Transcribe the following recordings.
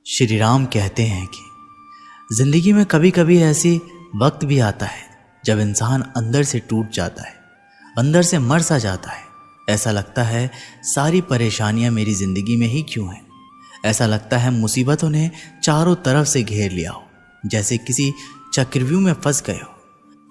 श्री राम कहते हैं कि जिंदगी में कभी कभी ऐसी वक्त भी आता है जब इंसान अंदर से टूट जाता है, अंदर से मर सा जाता है। ऐसा लगता है सारी परेशानियां मेरी जिंदगी में ही क्यों हैं। ऐसा लगता है मुसीबतों ने चारों तरफ से घेर लिया हो, जैसे किसी चक्रव्यूह में फंस गए हो।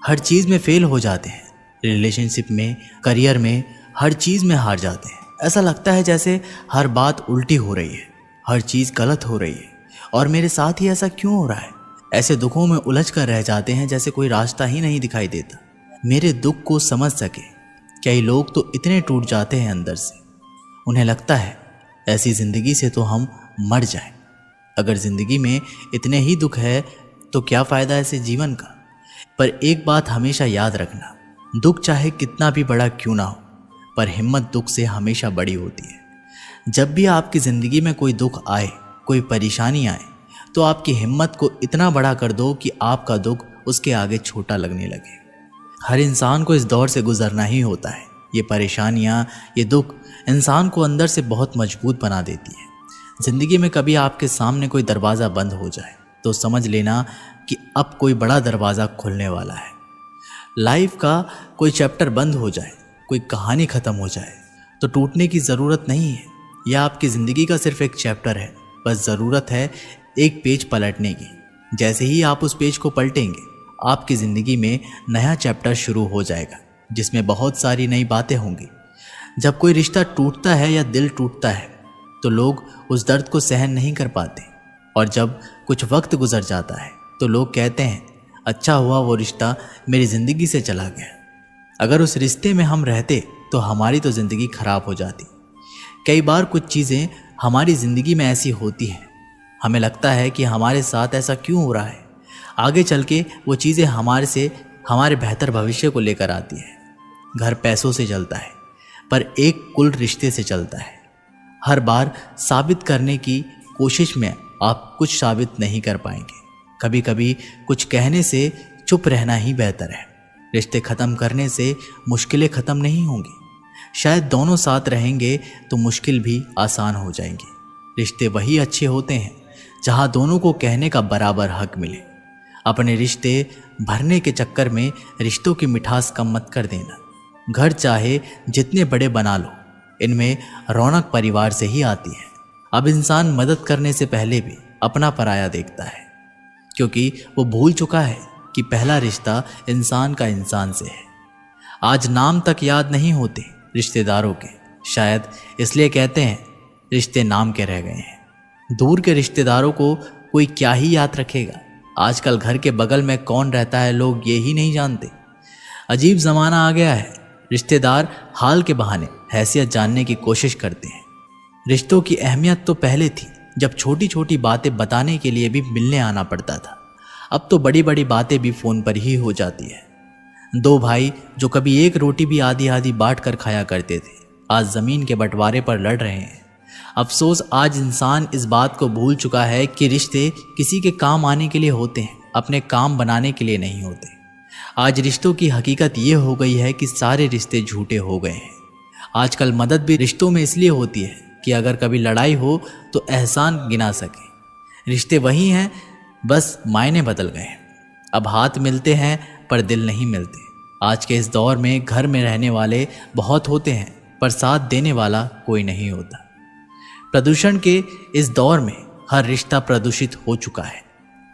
हर चीज़ में फेल हो जाते हैं, रिलेशनशिप में, करियर में, हर चीज़ में हार जाते हैं। ऐसा लगता है जैसे हर बात उल्टी हो रही है, हर चीज़ गलत हो रही है और मेरे साथ ही ऐसा क्यों हो रहा है। ऐसे दुखों में उलझ कर रह जाते हैं जैसे कोई रास्ता ही नहीं दिखाई देता। मेरे दुख को समझ सके कई लोग तो इतने टूट जाते हैं अंदर से, उन्हें लगता है ऐसी ज़िंदगी से तो हम मर जाएं। अगर ज़िंदगी में इतने ही दुख है तो क्या फ़ायदा ऐसे जीवन का। पर एक बात हमेशा याद रखना, दुख चाहे कितना भी बड़ा क्यों ना हो, पर हिम्मत दुख से हमेशा बड़ी होती है। जब भी आपकी ज़िंदगी में कोई दुख आए, कोई परेशानी आए, तो आपकी हिम्मत को इतना बड़ा कर दो कि आपका दुख उसके आगे छोटा लगने लगे। हर इंसान को इस दौर से गुजरना ही होता है। ये परेशानियाँ, ये दुख इंसान को अंदर से बहुत मजबूत बना देती है। ज़िंदगी में कभी आपके सामने कोई दरवाज़ा बंद हो जाए तो समझ लेना कि अब कोई बड़ा दरवाज़ा खुलने वाला है। लाइफ का कोई चैप्टर बंद हो जाए, कोई कहानी ख़त्म हो जाए तो टूटने की ज़रूरत नहीं है। यह आपकी ज़िंदगी का सिर्फ एक चैप्टर है, बस ज़रूरत है एक पेज पलटने की। जैसे ही आप उस पेज को पलटेंगे, आपकी ज़िंदगी में नया चैप्टर शुरू हो जाएगा, जिसमें बहुत सारी नई बातें होंगी। जब कोई रिश्ता टूटता है या दिल टूटता है तो लोग उस दर्द को सहन नहीं कर पाते, और जब कुछ वक्त गुजर जाता है तो लोग कहते हैं अच्छा हुआ वो रिश्ता मेरी ज़िंदगी से चला गया। अगर उस रिश्ते में हम रहते तो हमारी तो ज़िंदगी खराब हो जाती। कई बार कुछ चीज़ें हमारी ज़िंदगी में ऐसी होती हैं, हमें लगता है कि हमारे साथ ऐसा क्यों हो रहा है। आगे चल के वो चीज़ें हमारे बेहतर भविष्य को लेकर आती है। घर पैसों से चलता है, पर एक कुल रिश्ते से चलता है। हर बार साबित करने की कोशिश में आप कुछ साबित नहीं कर पाएंगे। कभी कभी कुछ कहने से चुप रहना ही बेहतर है। रिश्ते ख़त्म करने से मुश्किलें ख़त्म नहीं होंगी। शायद दोनों साथ रहेंगे तो मुश्किल भी आसान हो जाएंगे। रिश्ते वही अच्छे होते हैं जहाँ दोनों को कहने का बराबर हक मिले। अपने रिश्ते भरने के चक्कर में रिश्तों की मिठास कम मत कर देना। घर चाहे जितने बड़े बना लो, इनमें रौनक परिवार से ही आती है। अब इंसान मदद करने से पहले भी अपना पराया देखता है, क्योंकि वो भूल चुका है कि पहला रिश्ता इंसान का इंसान से है। आज नाम तक याद नहीं होते रिश्तेदारों के, शायद इसलिए कहते हैं रिश्ते नाम के रह गए हैं। दूर के रिश्तेदारों को कोई क्या ही याद रखेगा। आजकल घर के बगल में कौन रहता है लोग ये ही नहीं जानते। अजीब ज़माना आ गया है। रिश्तेदार हाल के बहाने हैसियत जानने की कोशिश करते हैं। रिश्तों की अहमियत तो पहले थी, जब छोटी छोटी बातें बताने के लिए भी मिलने आना पड़ता था। अब तो बड़ी बड़ी बातें भी फ़ोन पर ही हो जाती है। दो भाई जो कभी एक रोटी भी आधी आधी बांट कर खाया करते थे, आज ज़मीन के बंटवारे पर लड़ रहे हैं। अफसोस आज इंसान इस बात को भूल चुका है कि रिश्ते किसी के काम आने के लिए होते हैं, अपने काम बनाने के लिए नहीं होते। आज रिश्तों की हकीकत ये हो गई है कि सारे रिश्ते झूठे हो गए हैं। आजकल मदद भी रिश्तों में इसलिए होती है कि अगर कभी लड़ाई हो तो एहसान गिना सके। रिश्ते वही हैं, बस मायने बदल गए हैं। अब हाथ मिलते हैं पर दिल नहीं मिलते। आज के इस दौर में घर में रहने वाले बहुत होते हैं, पर साथ देने वाला कोई नहीं होता। प्रदूषण के इस दौर में हर रिश्ता प्रदूषित हो चुका है,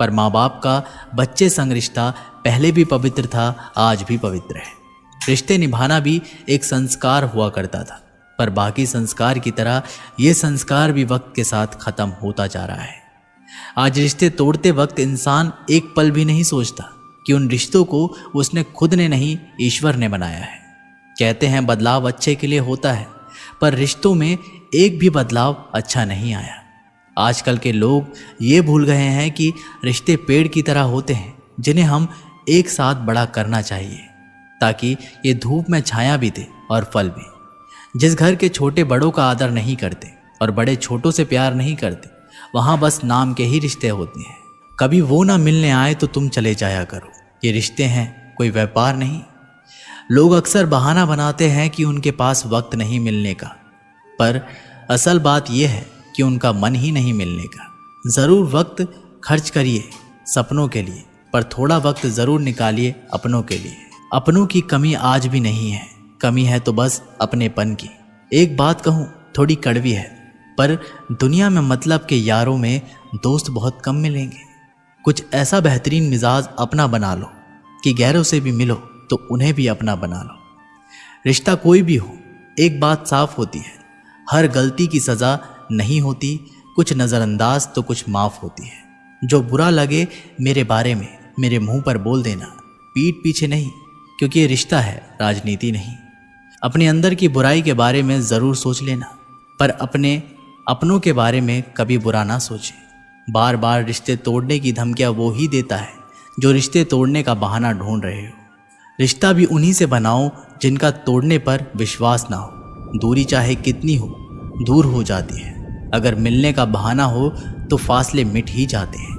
पर माँ बाप का बच्चे संग रिश्ता पहले भी पवित्र था, आज भी पवित्र है। रिश्ते निभाना भी एक संस्कार हुआ करता था, पर बाकी संस्कार की तरह ये संस्कार भी वक्त के साथ ख़त्म होता जा रहा है। आज रिश्ते तोड़ते वक्त इंसान एक पल भी नहीं सोचता कि उन रिश्तों को उसने खुद ने नहीं, ईश्वर ने बनाया है। कहते हैं बदलाव अच्छे के लिए होता है, पर रिश्तों में एक भी बदलाव अच्छा नहीं आया। आजकल के लोग ये भूल गए हैं कि रिश्ते पेड़ की तरह होते हैं, जिन्हें हम एक साथ बड़ा करना चाहिए, ताकि ये धूप में छाया भी दे और फल भी। जिस घर के छोटे बड़ों का आदर नहीं करते और बड़े छोटों से प्यार नहीं करते, वहाँ बस नाम के ही रिश्ते होते हैं। कभी वो ना मिलने आए तो तुम चले जाया करो। ये रिश्ते हैं, कोई व्यापार नहीं। लोग अक्सर बहाना बनाते हैं कि उनके पास वक्त नहीं मिलने का, पर असल बात यह है कि उनका मन ही नहीं मिलने का। ज़रूर वक्त खर्च करिए सपनों के लिए, पर थोड़ा वक्त ज़रूर निकालिए अपनों के लिए। अपनों की कमी आज भी नहीं है, कमी है तो बस अपनेपन की। एक बात कहूँ, थोड़ी कड़वी है, पर दुनिया में मतलब के यारों में दोस्त बहुत कम मिलेंगे। कुछ ऐसा बेहतरीन मिजाज अपना बना लो कि गैरों से भी मिलो तो उन्हें भी अपना बना लो। रिश्ता कोई भी हो, एक बात साफ होती है, हर गलती की सज़ा नहीं होती, कुछ नज़रअंदाज तो कुछ माफ़ होती है। जो बुरा लगे मेरे बारे में मेरे मुंह पर बोल देना, पीठ पीछे नहीं, क्योंकि ये रिश्ता है, राजनीति नहीं। अपने अंदर की बुराई के बारे में ज़रूर सोच लेना, पर अपनों के बारे में कभी बुरा ना सोचें। बार बार रिश्ते तोड़ने की धमकियाँ वो ही देता है जो रिश्ते तोड़ने का बहाना ढूंढ रहे हो। रिश्ता भी उन्हीं से बनाओ जिनका तोड़ने पर विश्वास ना हो। दूरी चाहे कितनी हो, दूर हो जाती है। अगर मिलने का बहाना हो तो फासले मिट ही जाते हैं।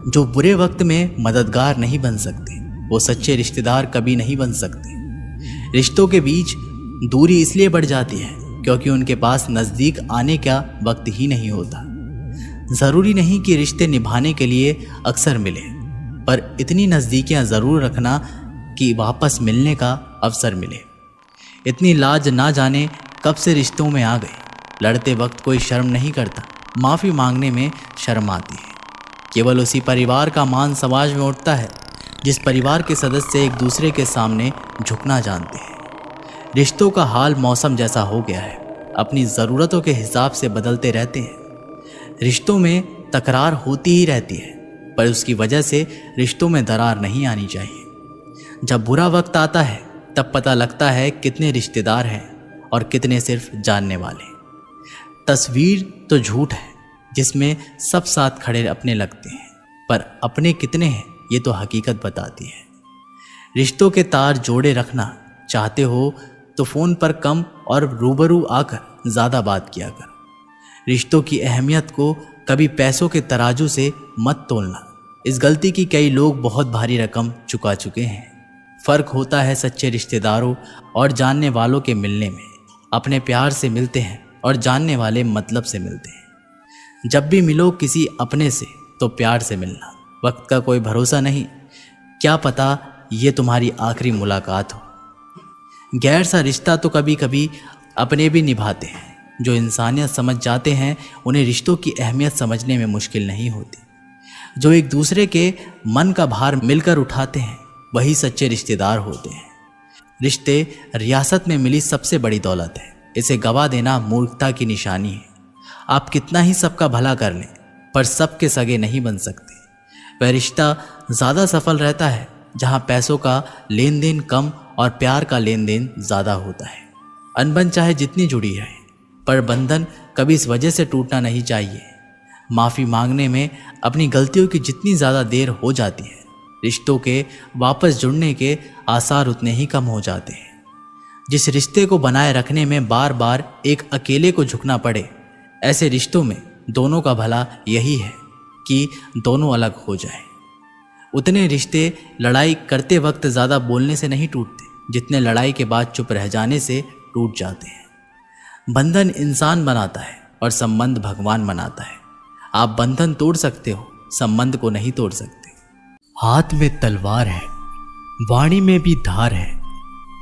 जो बुरे वक्त में मददगार नहीं बन सकते, वो सच्चे रिश्तेदार कभी नहीं बन सकते। रिश्तों के बीच दूरी इसलिए बढ़ जाती है क्योंकि उनके पास नज़दीक आने का वक्त ही नहीं होता। ज़रूरी नहीं कि रिश्ते निभाने के लिए अक्सर मिले, पर इतनी नज़दीकियाँ ज़रूर रखना कि वापस मिलने का अवसर मिले। इतनी लाज ना जाने कब से रिश्तों में आ गई। लड़ते वक्त कोई शर्म नहीं करता, माफ़ी मांगने में शर्म आती है। केवल उसी परिवार का मान समाज में उठता है जिस परिवार के सदस्य एक दूसरे के सामने झुकना जानते हैं। रिश्तों का हाल मौसम जैसा हो गया है, अपनी ज़रूरतों के हिसाब से बदलते रहते हैं। रिश्तों में तकरार होती ही रहती है, पर उसकी वजह से रिश्तों में दरार नहीं आनी चाहिए। जब बुरा वक्त आता है तब पता लगता है कितने रिश्तेदार हैं और कितने सिर्फ जानने वाले। तस्वीर तो झूठ है जिसमें सब साथ खड़े अपने लगते हैं, पर अपने कितने हैं ये तो हकीकत बताती है। रिश्तों के तार जोड़े रखना चाहते हो तो फ़ोन पर कम और रूबरू आकर ज़्यादा बात किया करो। रिश्तों की अहमियत को कभी पैसों के तराजू से मत तोलना। इस गलती की कई लोग बहुत भारी रकम चुका चुके हैं। फ़र्क होता है सच्चे रिश्तेदारों और जानने वालों के मिलने में। अपने प्यार से मिलते हैं और जानने वाले मतलब से मिलते हैं। जब भी मिलो किसी अपने से तो प्यार से मिलना। वक्त का कोई भरोसा नहीं, क्या पता ये तुम्हारी आखिरी मुलाकात हो। गैर सा रिश्ता तो कभी कभी अपने भी निभाते हैं। जो इंसानियत समझ जाते हैं उन्हें रिश्तों की अहमियत समझने में मुश्किल नहीं होती। जो एक दूसरे के मन का भार मिलकर उठाते हैं वही सच्चे रिश्तेदार होते हैं। रिश्ते रियासत में मिली सबसे बड़ी दौलत है, इसे गवा देना मूर्खता की निशानी है। आप कितना ही सबका भला कर लें, पर सबके सगे नहीं बन सकते। वह रिश्ता ज़्यादा सफल रहता है जहाँ पैसों का लेन देन कम और प्यार का लेन देन ज़्यादा होता है। अनबन चाहे जितनी जुड़ी रहे, पर बंधन कभी इस वजह से टूटना नहीं चाहिए। माफ़ी मांगने में अपनी गलतियों की जितनी ज़्यादा देर हो जाती है, रिश्तों के वापस जुड़ने के आसार उतने ही कम हो जाते हैं। जिस रिश्ते को बनाए रखने में बार बार एक अकेले को झुकना पड़े, ऐसे रिश्तों में दोनों का भला यही है कि दोनों अलग हो जाएं। उतने रिश्ते लड़ाई करते वक्त ज़्यादा बोलने से नहीं टूटते जितने लड़ाई के बाद चुप रह जाने से टूट जाते हैं। बंधन इंसान बनाता है और संबंध भगवान बनाता है। आप बंधन तोड़ सकते हो, संबंध को नहीं तोड़ सकते। हाथ में तलवार है, वाणी में भी धार है,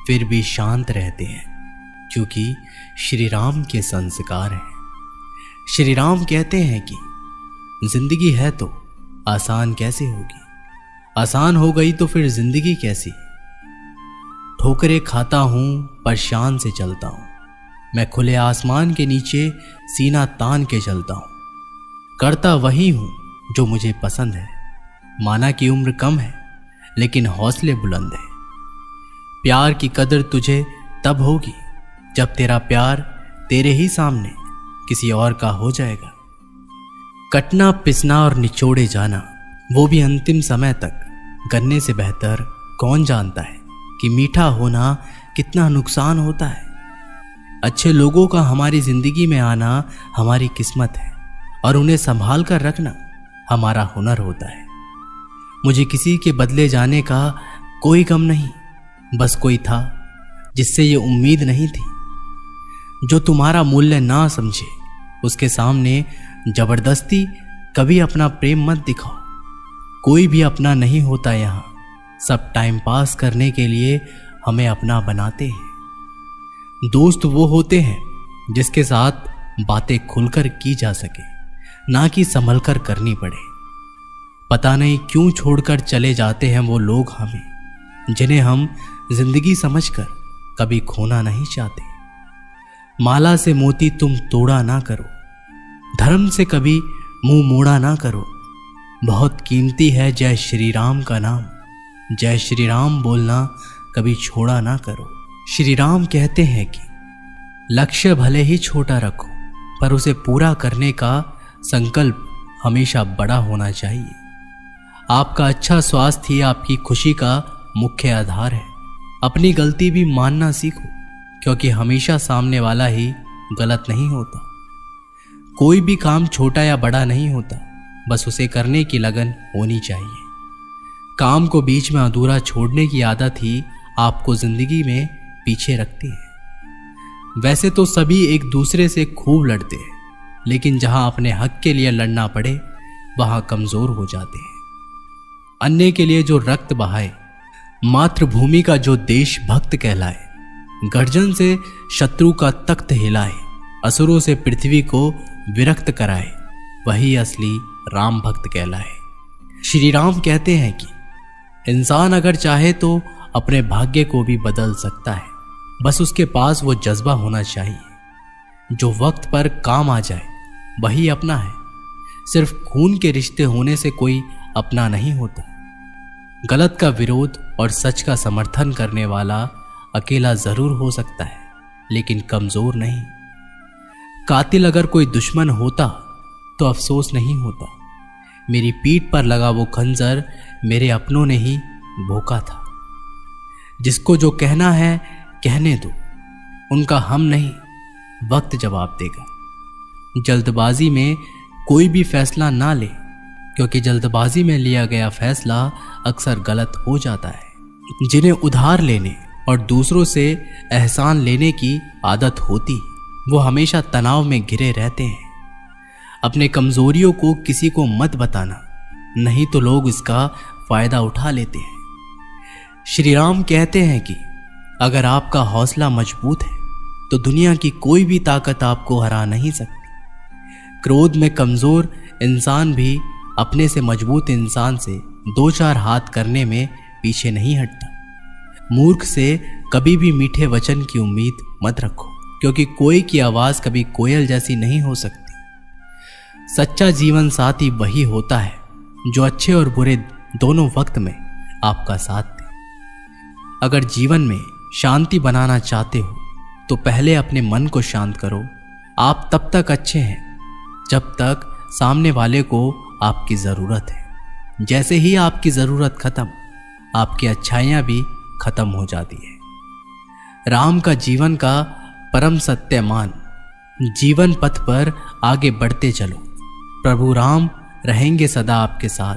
फिर भी शांत रहते हैं क्योंकि श्री राम के संस्कार हैं। श्री राम कहते हैं कि जिंदगी है तो आसान कैसे होगी, आसान हो गई तो फिर जिंदगी कैसी। ठोकरें खाता हूं पर शान से चलता हूं, मैं खुले आसमान के नीचे सीना तान के चलता हूं। करता वही हूं जो मुझे पसंद है, माना कि उम्र कम है लेकिन हौसले बुलंद है। प्यार की कदर तुझे तब होगी जब तेरा प्यार तेरे ही सामने किसी और का हो जाएगा। कटना पिसना और निचोड़े जाना, वो भी अंतिम समय तक, गन्ने से बेहतर कौन जानता है कि मीठा होना कितना नुकसान होता है। अच्छे लोगों का हमारी जिंदगी में आना हमारी किस्मत है और उन्हें संभाल कर रखना हमारा हुनर होता है। मुझे किसी के बदले जाने का कोई गम नहीं, बस कोई था जिससे ये उम्मीद नहीं थी। जो तुम्हारा मूल्य ना समझे उसके सामने जबरदस्ती कभी अपना प्रेम मत दिखाओ। कोई भी अपना नहीं होता यहाँ, सब टाइम पास करने के लिए हमें अपना बनाते हैं। दोस्त वो होते हैं जिसके साथ बातें खुलकर की जा सके, ना कि संभल कर करनी पड़े। पता नहीं क्यों छोड़कर चले जाते हैं वो लोग हमें, जिन्हें हम जिंदगी समझकर कभी खोना नहीं चाहते। माला से मोती तुम तोड़ा ना करो, धर्म से कभी मुंह मोड़ा ना करो। बहुत कीमती है जय श्री राम का नाम, जय श्री राम बोलना कभी छोड़ा ना करो। श्री राम कहते हैं कि लक्ष्य भले ही छोटा रखो, पर उसे पूरा करने का संकल्प हमेशा बड़ा होना चाहिए। आपका अच्छा स्वास्थ्य ही आपकी खुशी का मुख्य आधार है। अपनी गलती भी मानना सीखो, क्योंकि हमेशा सामने वाला ही गलत नहीं होता। कोई भी काम छोटा या बड़ा नहीं होता, बस उसे करने की लगन होनी चाहिए। काम को बीच में अधूरा छोड़ने की आदत ही आपको जिंदगी में पीछे रखती है। वैसे तो सभी एक दूसरे से खूब लड़ते हैं, लेकिन जहां अपने हक के लिए लड़ना पड़े वहां कमजोर हो जाते हैं। अन्य के लिए जो रक्त बहाए, मातृभूमि का जो देशभक्त कहलाए, गर्जन से शत्रु का तख्त हिलाए, असुरों से पृथ्वी को विरक्त कराए, वही असली राम भक्त कहलाए। श्री राम कहते हैं कि इंसान अगर चाहे तो अपने भाग्य को भी बदल सकता है, बस उसके पास वो जज्बा होना चाहिए। जो वक्त पर काम आ जाए वही अपना है। सिर्फ खून के रिश्ते होने से कोई अपना नहीं होता। गलत का विरोध और सच का समर्थन करने वाला अकेला जरूर हो सकता है, लेकिन कमजोर नहीं। कातिल अगर कोई दुश्मन होता तो अफसोस नहीं होता। मेरी पीठ पर लगा वो खंजर मेरे अपनों ने ही भोंका था। जिसको जो कहना है कहने दो, उनका हम नहीं, वक्त जवाब देगा। जल्दबाजी में कोई भी फैसला ना ले, क्योंकि जल्दबाजी में लिया गया फैसला अक्सर गलत हो जाता है। जिन्हें उधार लेने और दूसरों से एहसान लेने की आदत होती, वो हमेशा तनाव में घिरे रहते हैं। अपने कमजोरियों को किसी को मत बताना, नहीं तो लोग इसका फायदा उठा लेते हैं। श्री राम कहते हैं कि अगर आपका हौसला मजबूत है तो दुनिया की कोई भी ताकत आपको हरा नहीं सकती। क्रोध में कमजोर इंसान भी अपने से मजबूत इंसान से दो चार हाथ करने में पीछे नहीं हटता। मूर्ख से कभी भी मीठे वचन की उम्मीद मत रखो, क्योंकि कोई की आवाज कभी कोयल जैसी नहीं हो सकती। सच्चा जीवन साथी वही होता है जो अच्छे और बुरे दोनों वक्त में आपका साथ दे। अगर जीवन में शांति बनाना चाहते हो तो पहले अपने मन को शांत करो। आप तब तक अच्छे हैं जब तक सामने वाले को आपकी जरूरत है। जैसे ही आपकी जरूरत खत्म, आपकी अच्छाइयां भी खत्म हो जाती है। राम का जीवन का परम सत्य मान, जीवन पथ पर आगे बढ़ते चलो। प्रभु राम रहेंगे सदा आपके साथ,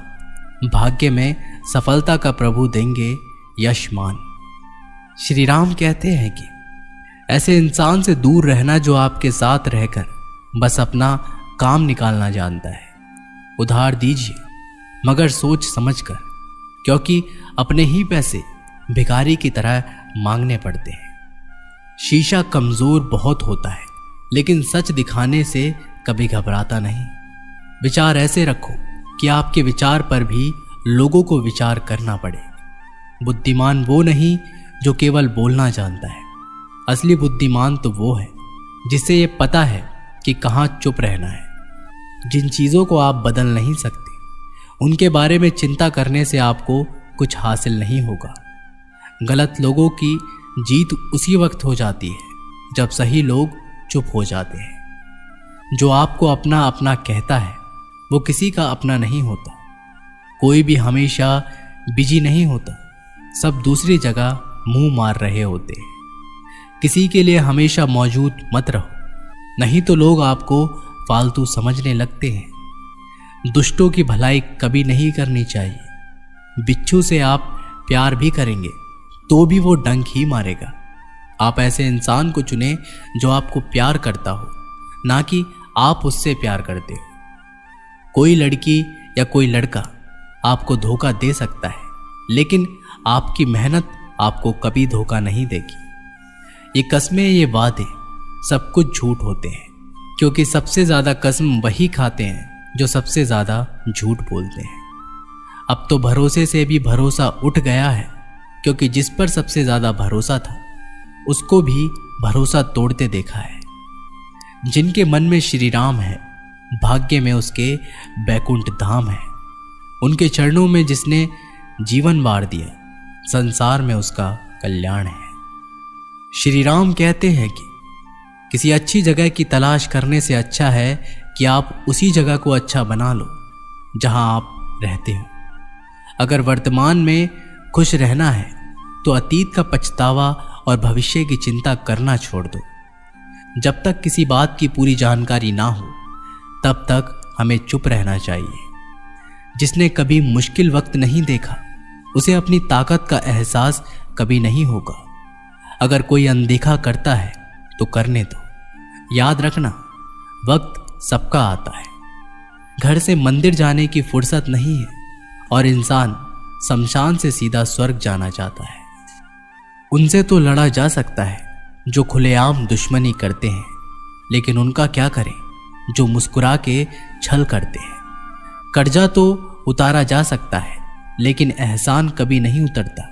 भाग्य में सफलता का प्रभु देंगे यशमान। श्री राम कहते हैं कि ऐसे इंसान से दूर रहना जो आपके साथ रहकर बस अपना काम निकालना जानता है। उधार दीजिए मगर सोच समझकर, क्योंकि अपने ही पैसे भिखारी की तरह मांगने पड़ते हैं। शीशा कमजोर बहुत होता है, लेकिन सच दिखाने से कभी घबराता नहीं। विचार ऐसे रखो कि आपके विचार पर भी लोगों को विचार करना पड़े। बुद्धिमान वो नहीं जो केवल बोलना जानता है। असली बुद्धिमान तो वो है जिसे ये पता है कि कहाँ चुप रहना है। जिन चीज़ों को आप बदल नहीं सकते, उनके बारे में चिंता करने से आपको कुछ हासिल नहीं होगा। गलत लोगों की जीत उसी वक्त हो जाती है जब सही लोग चुप हो जाते हैं। जो आपको अपना अपना कहता है वो किसी का अपना नहीं होता। कोई भी हमेशा बिजी नहीं होता, सब दूसरी जगह मुंह मार रहे होते हैं। किसी के लिए हमेशा मौजूद मत रहो, नहीं तो लोग आपको फालतू समझने लगते हैं। दुष्टों की भलाई कभी नहीं करनी चाहिए। बिच्छू से आप प्यार भी करेंगे तो भी वो डंक ही मारेगा। आप ऐसे इंसान को चुने जो आपको प्यार करता हो, ना कि आप उससे प्यार करते हो। कोई लड़की या कोई लड़का आपको धोखा दे सकता है, लेकिन आपकी मेहनत आपको कभी धोखा नहीं देगी। ये कस्में, ये वादे सब कुछ झूठ होते हैं, क्योंकि सबसे ज्यादा कसम वही खाते हैं जो सबसे ज्यादा झूठ बोलते हैं। अब तो भरोसे से भी भरोसा उठ गया है, क्योंकि जिस पर सबसे ज्यादा भरोसा था उसको भी भरोसा तोड़ते देखा है। जिनके मन में श्री राम है, भाग्य में उसके बैकुंठ धाम है। उनके चरणों में जिसने जीवन वार दिया, संसार में उसका कल्याण है। श्री राम कहते हैं कि किसी अच्छी जगह की तलाश करने से अच्छा है कि आप उसी जगह को अच्छा बना लो जहां आप रहते हो। अगर वर्तमान में खुश रहना है तो अतीत का पछतावा और भविष्य की चिंता करना छोड़ दो। जब तक किसी बात की पूरी जानकारी ना हो तब तक हमें चुप रहना चाहिए। जिसने कभी मुश्किल वक्त नहीं देखा उसे अपनी ताकत का एहसास कभी नहीं होगा। अगर कोई अनदेखा करता है तो करने दो। याद रखना, वक्त सबका आता है। घर से मंदिर जाने की फुर्सत नहीं है और इंसान शमशान से सीधा स्वर्ग जाना चाहता है। उनसे तो लड़ा जा सकता है जो खुलेआम दुश्मनी करते हैं, लेकिन उनका क्या करें जो मुस्कुरा के छल करते हैं। कर्जा तो उतारा जा सकता है, लेकिन एहसान कभी नहीं उतरता।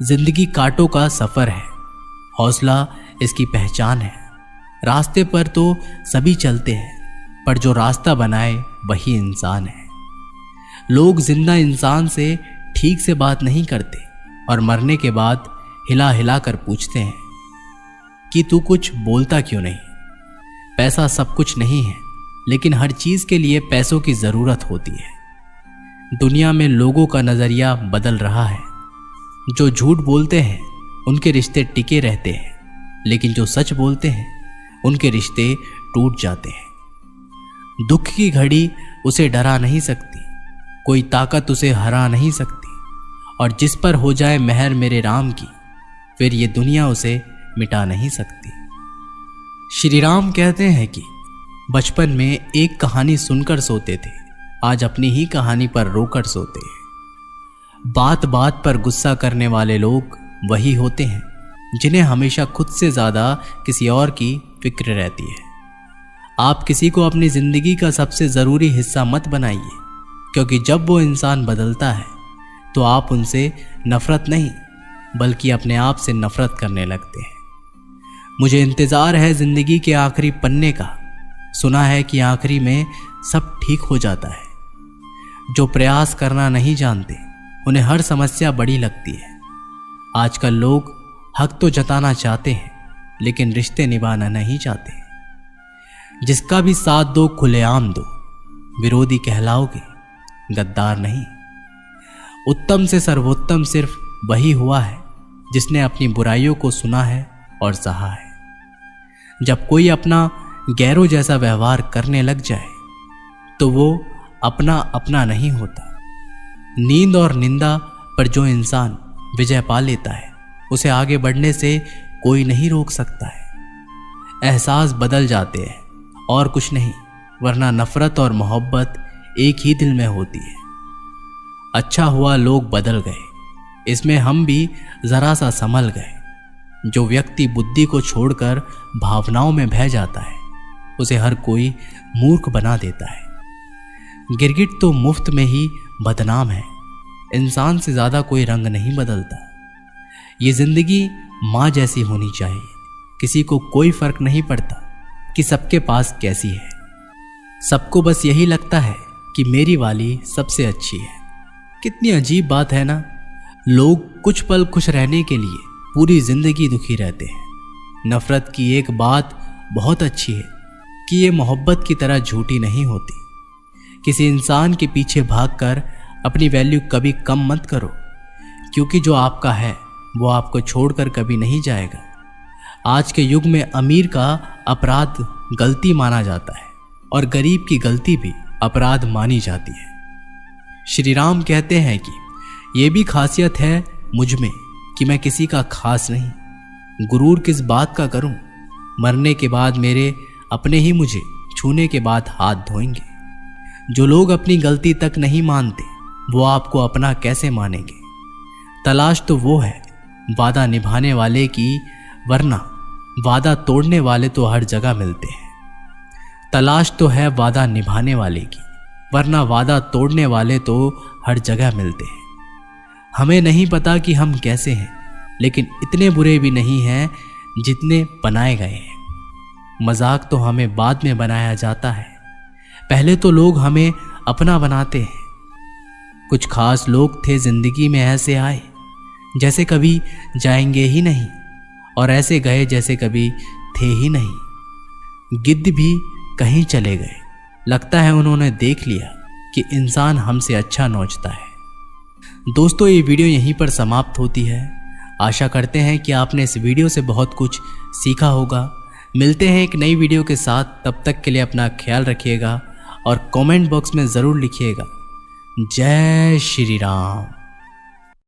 जिंदगी कांटों का सफर है, हौसला इसकी पहचान है। रास्ते पर तो सभी चलते हैं, पर जो रास्ता बनाए वही इंसान है। लोग जिंदा इंसान से ठीक से बात नहीं करते और मरने के बाद हिला हिला कर पूछते हैं कि तू कुछ बोलता क्यों नहीं। पैसा सब कुछ नहीं है, लेकिन हर चीज के लिए पैसों की जरूरत होती है। दुनिया में लोगों का नजरिया बदल रहा है। जो झूठ बोलते हैं उनके रिश्ते टिके रहते हैं, लेकिन जो सच बोलते हैं उनके रिश्ते टूट जाते हैं। दुख की घड़ी उसे डरा नहीं सकती, कोई ताकत उसे हरा नहीं सकती, और जिस पर हो जाए मेहर मेरे राम की, फिर ये दुनिया उसे मिटा नहीं सकती। श्री राम कहते हैं कि बचपन में एक कहानी सुनकर सोते थे, आज अपनी ही कहानी पर रोकर सोते हैं। बात बात पर गुस्सा करने वाले लोग वही होते हैं जिन्हें हमेशा खुद से ज्यादा किसी और की फिक्र रहती है। आप किसी को अपनी जिंदगी का सबसे जरूरी हिस्सा मत बनाइए, क्योंकि जब वो इंसान बदलता है तो आप उनसे नफरत नहीं बल्कि अपने आप से नफरत करने लगते हैं। मुझे इंतजार है जिंदगी के आखिरी पन्ने का, सुना है कि आखिरी में सब ठीक हो जाता है। जो प्रयास करना नहीं जानते उन्हें हर समस्या बड़ी लगती है। आजकल लोग हक तो जताना चाहते हैं, लेकिन रिश्ते निभाना नहीं चाहते। जिसका भी साथ दो खुलेआम दो, विरोधी कहलाओगे, गद्दार नहीं। उत्तम से सर्वोत्तम सिर्फ वही हुआ है जिसने अपनी बुराइयों को सुना है और सहा है। जब कोई अपना गैरों जैसा व्यवहार करने लग जाए तो वो अपना अपना नहीं होता। नींद और निंदा पर जो इंसान विजय पा लेता है उसे आगे बढ़ने से कोई नहीं रोक सकता है। एहसास बदल जाते हैं और कुछ नहीं, वरना नफरत और मोहब्बत एक ही दिल में होती है। अच्छा हुआ लोग बदल गए, इसमें हम भी जरा सा संभल गए। जो व्यक्ति बुद्धि को छोड़कर भावनाओं में बह जाता है उसे हर कोई मूर्ख बना देता है। गिरगिट तो मुफ्त में ही बदनाम है। इंसान से ज्यादा कोई रंग नहीं बदलता। ये जिंदगी माँ जैसी होनी चाहिए। किसी को कोई फर्क नहीं पड़ता कि सबके पास कैसी है। सबको बस यही लगता है कि मेरी वाली सबसे अच्छी है। कितनी अजीब बात है ना। लोग कुछ पल खुश रहने के लिए पूरी जिंदगी दुखी रहते हैं। नफरत की एक बात बहुत अच्छी है कि ये मोहब्बत की तरह झूठी नहीं होती। किसी इंसान के पीछे भागकर अपनी वैल्यू कभी कम मत करो, क्योंकि जो आपका है वो आपको छोड़कर कभी नहीं जाएगा। आज के युग में अमीर का अपराध गलती माना जाता है और गरीब की गलती भी अपराध मानी जाती है। श्री राम कहते हैं कि ये भी खासियत है मुझ में कि मैं किसी का खास नहीं। गुरूर किस बात का करूं, मरने के बाद मेरे अपने ही मुझे छूने के बाद हाथ धोएंगे। जो लोग अपनी गलती तक नहीं मानते वो आपको अपना कैसे मानेंगे। तलाश तो वो है वादा निभाने वाले की, वरना वादा तोड़ने वाले तो हर जगह मिलते हैं। तलाश तो है वादा निभाने वाले की, वरना वादा तोड़ने वाले तो हर जगह मिलते हैं। हमें नहीं पता कि हम कैसे हैं, लेकिन इतने बुरे भी नहीं हैं जितने बनाए गए हैं। मजाक तो हमें बाद में बनाया जाता है, पहले तो लोग हमें अपना बनाते हैं। कुछ खास लोग थे जिंदगी में ऐसे आए जैसे कभी जाएंगे ही नहीं, और ऐसे गए जैसे कभी थे ही नहीं। गिद्ध भी कहीं चले गए, लगता है उन्होंने देख लिया कि इंसान हमसे अच्छा नोचता है। दोस्तों, ये वीडियो यहीं पर समाप्त होती है। आशा करते हैं कि आपने इस वीडियो से बहुत कुछ सीखा होगा। मिलते हैं एक नई वीडियो के साथ, तब तक के लिए अपना ख्याल रखिएगा और कमेंट बॉक्स में ज़रूर लिखिएगा जय श्री राम।